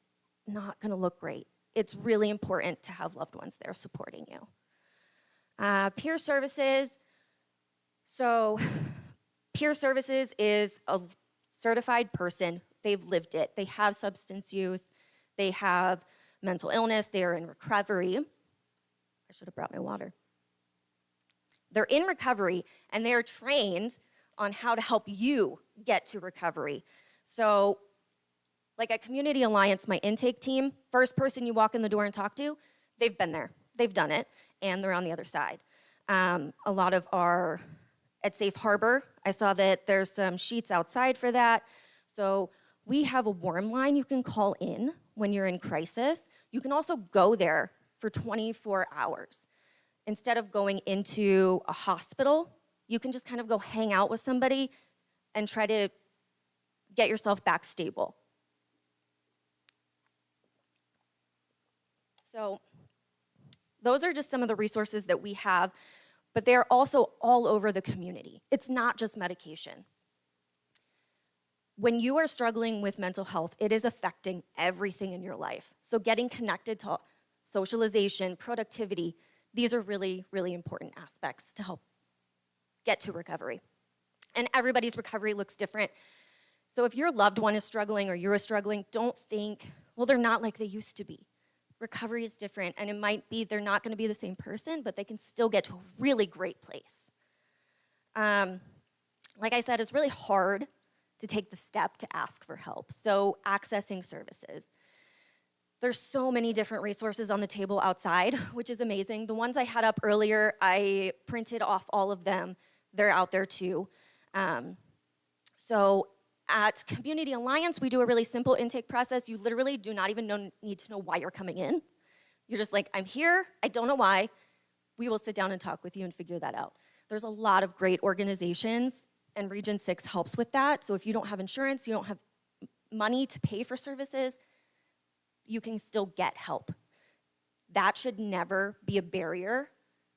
not going to look great. It's really important to have loved ones there supporting you. Peer services. So peer services is a certified person. They've lived it. They have substance use. They have mental illness. They are in recovery. I should have brought my water. They're in recovery, and they are trained on how to help you get to recovery. So like at Community Alliance, my intake team, first person you walk in the door and talk to, they've been there. They've done it, and they're on the other side. A lot of at Safe Harbor, I saw that there's some sheets outside for that. So We have a warm line you can call in when you're in crisis. You can also go there for 24 hours. Instead of going into a hospital, you can just kind of go hang out with somebody and try to get yourself back stable. So those are just some of the resources that we have, but they're also all over the community. It's not just medication. When you are struggling with mental health, it is affecting everything in your life. So getting connected to socialization, productivity, these are really, really important aspects to help get to recovery. And everybody's recovery looks different. So if your loved one is struggling or you're struggling, don't think, well, they're not like they used to be. Recovery is different, and it might be they're not going to be the same person, but they can still get to a really great place. Like I said, it's really hard to take the step to ask for help. So accessing services. There's so many different resources on the table outside, which is amazing. The ones I had up earlier, I printed off all of them. They're out there too. So at Community Alliance, we do a really simple intake process. You literally do not even need to know why you're coming in. You're just like, I'm here, I don't know why. We will sit down and talk with you and figure that out. There's a lot of great organizations, and Region 6 helps with that. So if you don't have insurance, you don't have money to pay for services, you can still get help. That should never be a barrier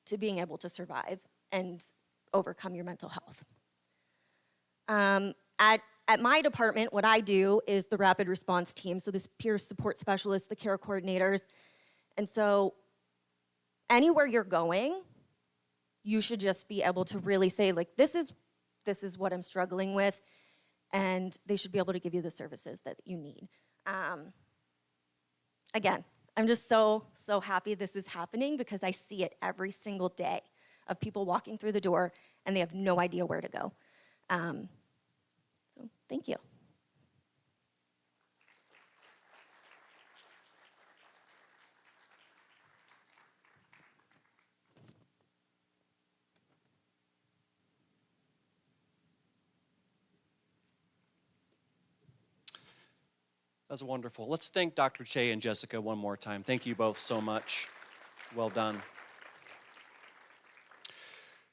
to being able to survive and overcome your mental health. At my department, what I do is the rapid response team, so this peer support specialists, the care coordinators. And so anywhere you're going, you should just be able to really say, like, this is what I'm struggling with, and they should be able to give you the services that you need. Again, I'm just so happy this is happening because I see it every single day of people walking through the door and they have no idea where to go. So thank you. That's wonderful. Let's thank Dr. Che and Jessica one more time. Thank you both so much. Well done.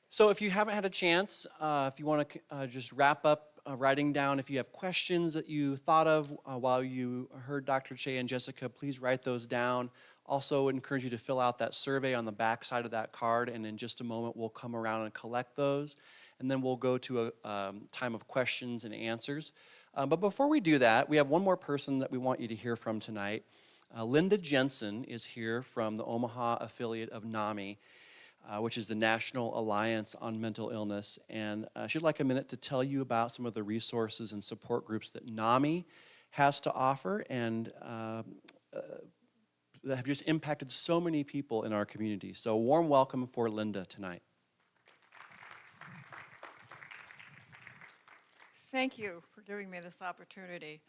So if you haven't had a chance, if you want to just wrap up writing down, if you have questions that you thought of while you heard Dr. Che and Jessica, please write those down. Also encourage you to fill out that survey on the back side of that card, and in just a moment we'll come around and collect those, and then we'll go to a time of questions and answers. But before we do that, we have one more person that we want you to hear from tonight. Linda Jensen is here from the Omaha affiliate of NAMI, which is the National Alliance on Mental Illness. And she'd like a minute to tell you about some of the resources and support groups that NAMI has to offer and that have just impacted so many people in our community. So a warm welcome for Linda tonight. Thank you for giving me this opportunity.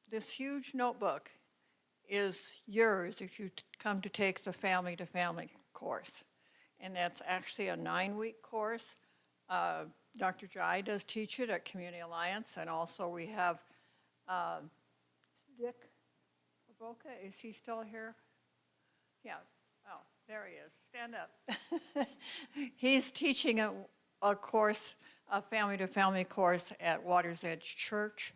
This huge notebook is yours if you come to take the Family to Family course. And that's actually a 9-week course. Dr. Jai does teach it at Community Alliance, and also we have Dick Avoca. Is he still here? Yeah. Oh, there he is. Stand up. He's teaching a course, a family-to-family course at Water's Edge Church.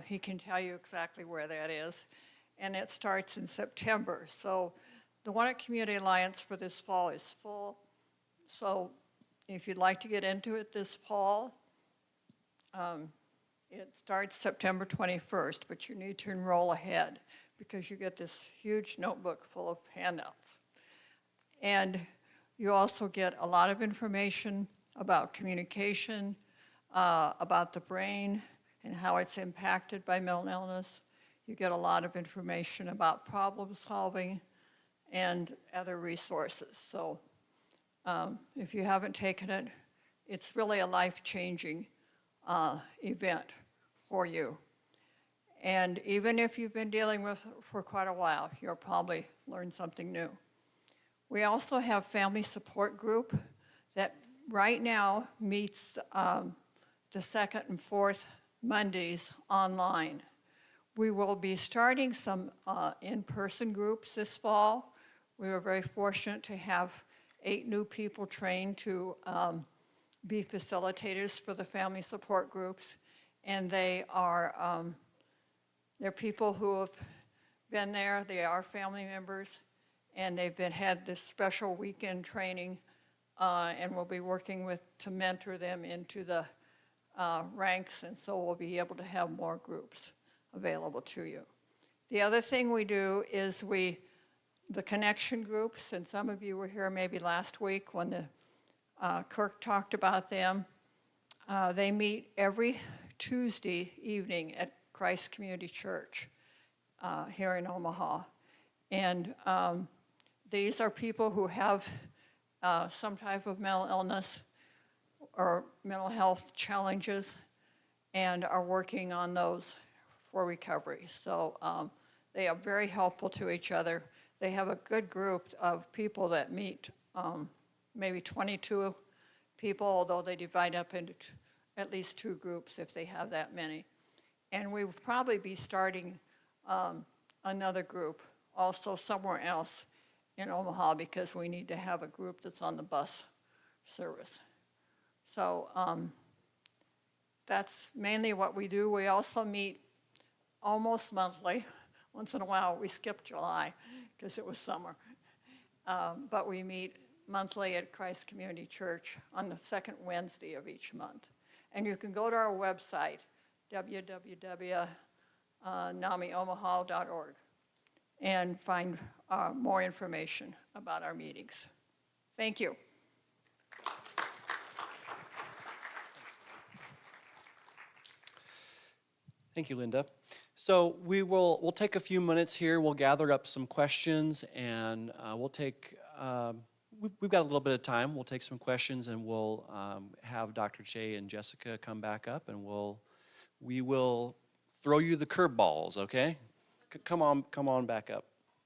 He can tell you exactly where that is. And it starts in September. So the one at Community Alliance for this fall is full. So if you'd like to get into it this fall, it starts September 21st, but you need to enroll ahead because you get this huge notebook full of handouts. And you also get a lot of information about communication, about the brain and how it's impacted by mental illness. You get a lot of information about problem solving and other resources. So if you haven't taken it, it's really a life-changing event for you. And even if you've been dealing with it for quite a while, you'll probably learn something new. We also have family support group that right now meets the second and fourth Mondays online. We will be starting some in-person groups this fall. We were very fortunate to have 8 new people trained to be facilitators for the family support groups. And they are they're people who have been there, they are family members, and they've had this special weekend training, and we'll be working to mentor them into the ranks, and so we'll be able to have more groups available to you. The other thing we do is the connection groups, and some of you were here maybe last week when Kirk talked about them. They meet every Tuesday evening at Christ Community Church here in Omaha. And these are people who have some type of mental illness or mental health challenges and are working on those for recovery. So they are very helpful to each other. They have a good group of people that meet, maybe 22 people, although they divide up into at least 2 groups if they have that many. And we will probably be starting another group also somewhere else in Omaha because we need to have a group that's on the bus service. So that's mainly what we do. We also meet almost monthly. Once in a while, we skip July because it was summer. But we meet monthly at Christ Community Church on the second Wednesday of each month. And you can go to our website, www.namiomaha.org, and find more information about our meetings. Thank you. Thank you, Linda. So we'll take a few minutes here. We'll gather up some questions, and we'll take. We've got a little bit of time. We'll take some questions, and we'll have Dr. Che and Jessica come back up, and we will throw you the curveballs. Okay, come on back up.